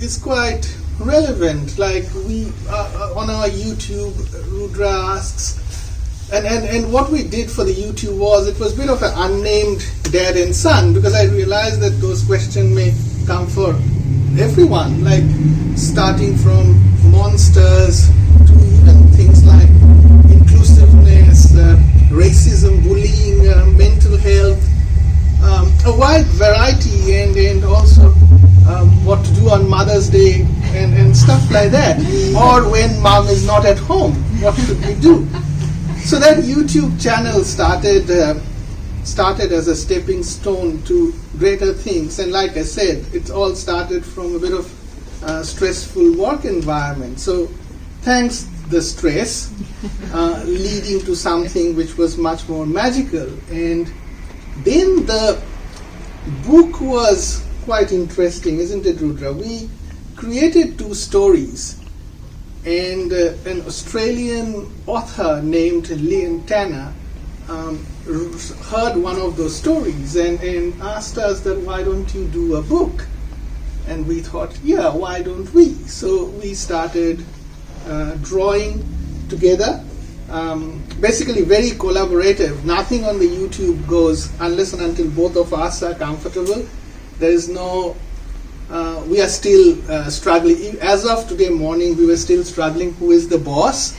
is quite relevant. Like we on our YouTube, Rudra asks, and what we did for the YouTube was, it was a bit of an unnamed dad and son, because I realized that those questions may come for everyone, like starting from monsters to even things like inclusiveness, racism, bullying, mental health, a wide variety, and also what to do on Mother's Day and stuff like that. Or when mom is not at home, what should we do? So that YouTube channel started as a stepping stone to greater things. And like I said, it all started from a bit of stressful work environment. So thanks the stress leading to something which was much more magical. And then the book was quite interesting, isn't it, Rudra? We created 2 stories, and an Australian author named Lian Tanner heard one of those stories and asked us that why don't you do a book? And we thought, yeah, why don't we? So we started drawing together, basically very collaborative. Nothing on the YouTube goes unless and until both of us are comfortable. There is no, we are still struggling. As of today morning, we were still struggling who is the boss.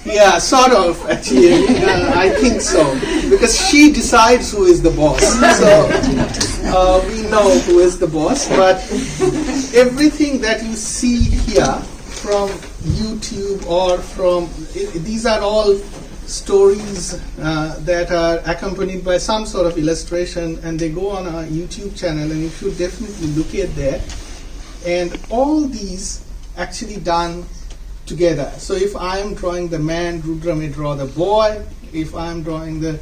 Yeah, sort of, actually. I think so. Because she decides who is the boss. So we know who is the boss. But everything that you see here from YouTube or from, these are all stories that are accompanied by some sort of illustration, and they go on our YouTube channel, and you should definitely look at that. And all these actually done together. So if I am drawing the man, Rudra may draw the boy. If I am drawing the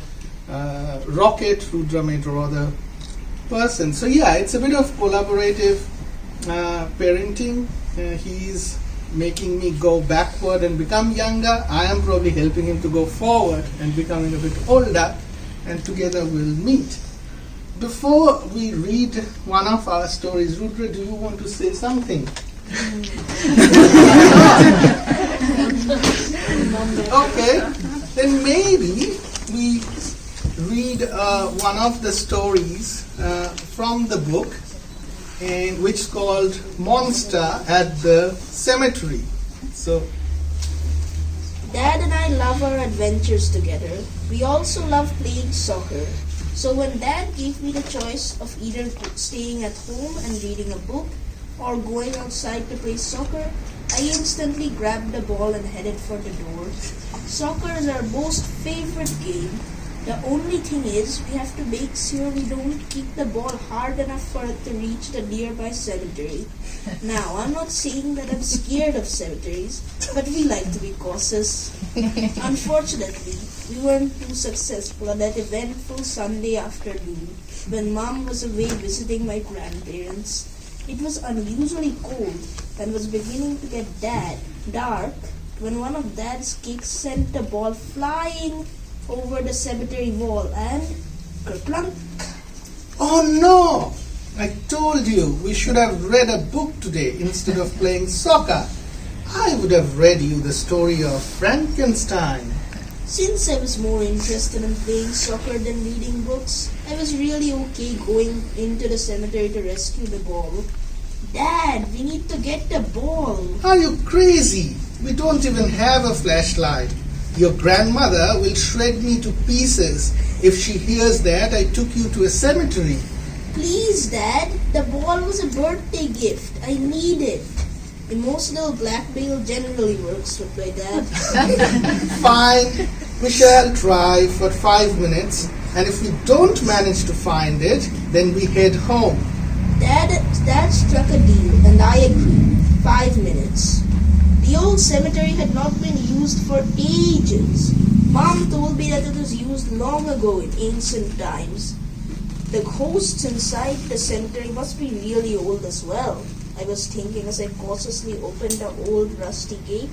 rocket, Rudra may draw the person. So yeah, it's a bit of collaborative parenting. He's making me go backward and become younger. I am probably helping him to go forward and becoming a bit older, and together we'll meet. Before we read one of our stories, Rudra, do you want to say something? Okay, then maybe we read one of the stories from the book, and which is called Monster at the Cemetery. So, Dad and I love our adventures together. We also love playing soccer. So when Dad gave me the choice of either staying at home and reading a book or going outside to play soccer, I instantly grabbed the ball and headed for the door. Soccer is our most favorite game. The only thing is, we have to make sure we don't kick the ball hard enough for it to reach the nearby cemetery. Now, I'm not saying that I'm scared of cemeteries, but we like to be cautious. Unfortunately, we weren't too successful on that eventful Sunday afternoon when Mom was away visiting my grandparents. It was unusually cold and was beginning to get dark when one of Dad's kicks sent the ball flying over the cemetery wall and kerplunk. Oh no! I told you we should have read a book today instead of playing soccer. I would have read you the story of Frankenstein. Since I was more interested in playing soccer than reading books, I was really okay going into the cemetery to rescue the ball. Dad, we need to get the ball. Are you crazy? We don't even have a flashlight. Your grandmother will shred me to pieces if she hears that I took you to a cemetery. Please, Dad. The ball was a birthday gift. I need it. Emotional blackmail generally works with my dad. Fine. We shall try for 5 minutes, and if we don't manage to find it, then we head home. Dad struck a deal, and I agreed. 5 minutes. The old cemetery had not been used for ages. Mom told me that it was used long ago in ancient times. The ghosts inside the cemetery must be really old as well, I was thinking as I cautiously opened the old rusty gate.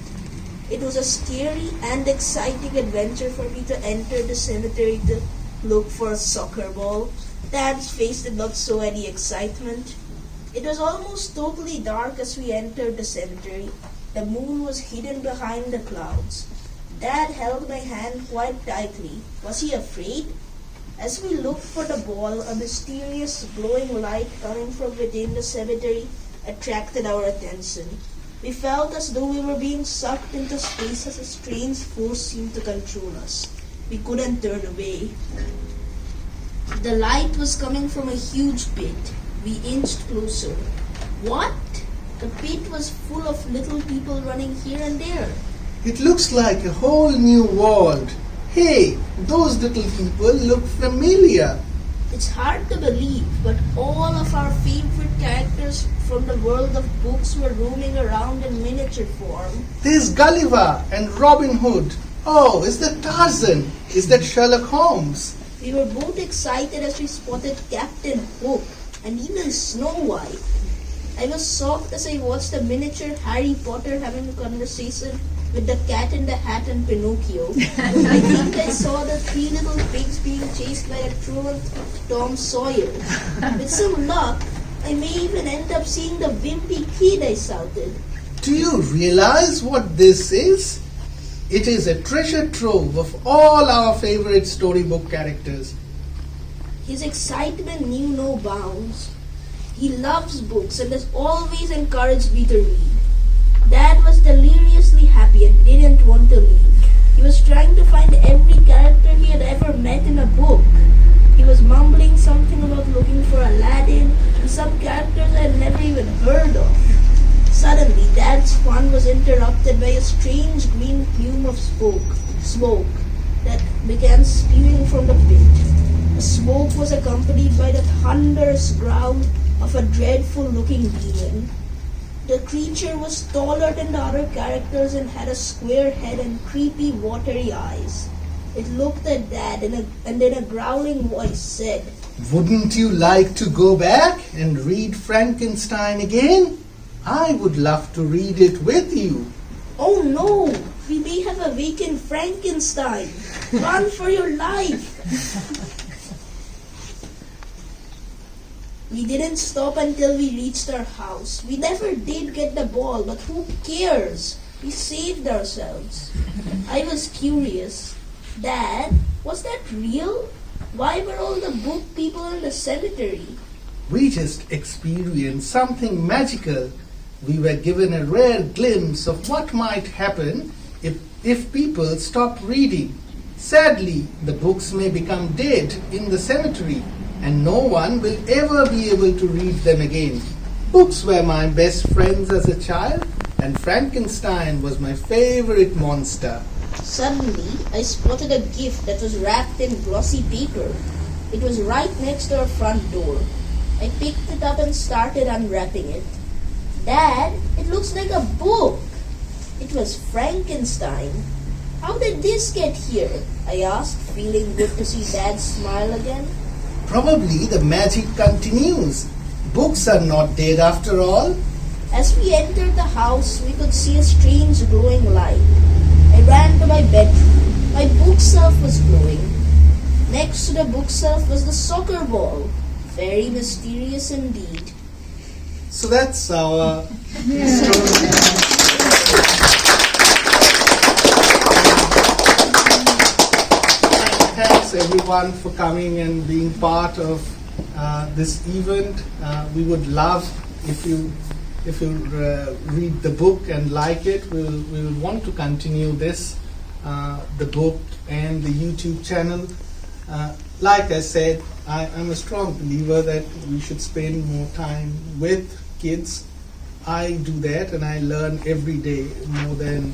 It was a scary and exciting adventure for me to enter the cemetery to look for a soccer ball. Dad's face did not show any excitement. It was almost totally dark as we entered the cemetery. The moon was hidden behind the clouds. Dad held my hand quite tightly. Was he afraid? As we looked for the ball, a mysterious glowing light coming from within the cemetery attracted our attention. We felt as though we were being sucked into space as a strange force seemed to control us. We couldn't turn away. The light was coming from a huge pit. We inched closer. What? The pit was full of little people running here and there. It looks like a whole new world. Hey, those little people look familiar. It's hard to believe, but all of our favorite characters from the world of books were roaming around in miniature form. There's Gulliver and Robin Hood. Oh, is that Tarzan? Is that Sherlock Holmes? We were both excited as we spotted Captain Hook and even Snow White. I was shocked as I watched a miniature Harry Potter having a conversation with the Cat in the Hat and Pinocchio. I think I saw the three little pigs being chased by a truant Tom Sawyer. With some luck, I may even end up seeing the wimpy kid I shouted. Do you realize what this is? It is a treasure trove of all our favorite storybook characters. His excitement knew no bounds. He loves books and has always encouraged me to read. Dad was deliriously happy and didn't want to leave. He was trying to find every character he had ever met in a book. He was mumbling something about looking for Aladdin and some characters I had never even heard of. Suddenly, Dad's fun was interrupted by a strange green plume of smoke that began spewing from the pit. The smoke was accompanied by the thunderous growl of a dreadful-looking demon. The creature was taller than the other characters and had a square head and creepy, watery eyes. It looked at Dad and in a growling voice said, Wouldn't you like to go back and read Frankenstein again? I would love to read it with you. Oh no! We may have awakened Frankenstein! Run for your life! We didn't stop until we reached our house. We never did get the ball, but who cares? We saved ourselves. I was curious. Dad, was that real? Why were all the book people in the cemetery? We just experienced something magical. We were given a rare glimpse of what might happen if people stopped reading. Sadly, the books may become dead in the cemetery, and no one will ever be able to read them again. Books were my best friends as a child, and Frankenstein was my favorite monster. Suddenly, I spotted a gift that was wrapped in glossy paper. It was right next to our front door. I picked it up and started unwrapping it. Dad, it looks like a book. It was Frankenstein. How did this get here? I asked, feeling good to see Dad smile again. Probably the magic continues. Books are not dead after all. As we entered the house, we could see a strange glowing light. I ran to my bedroom. My bookshelf was glowing. Next to the bookshelf was the soccer ball. Very mysterious indeed. So that's our story. Thanks everyone for coming and being part of this event. We would love if you read the book and like it. We'll want to continue this, the book and the YouTube channel. Like I said, I'm a strong believer that we should spend more time with kids. I do that and I learn every day more than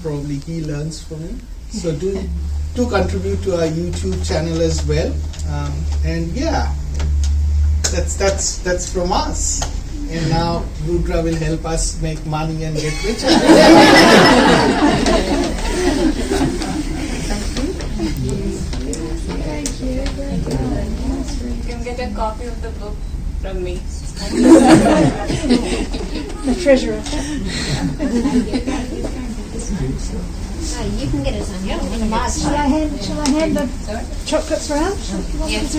probably he learns from me. So do contribute to our YouTube channel as well. And yeah, that's from us. And now Rudra will help us make money and get richer. You can get a copy of the book from me. The treasurer. You can get it on your own. Shall I hand the chocolates round? Yes.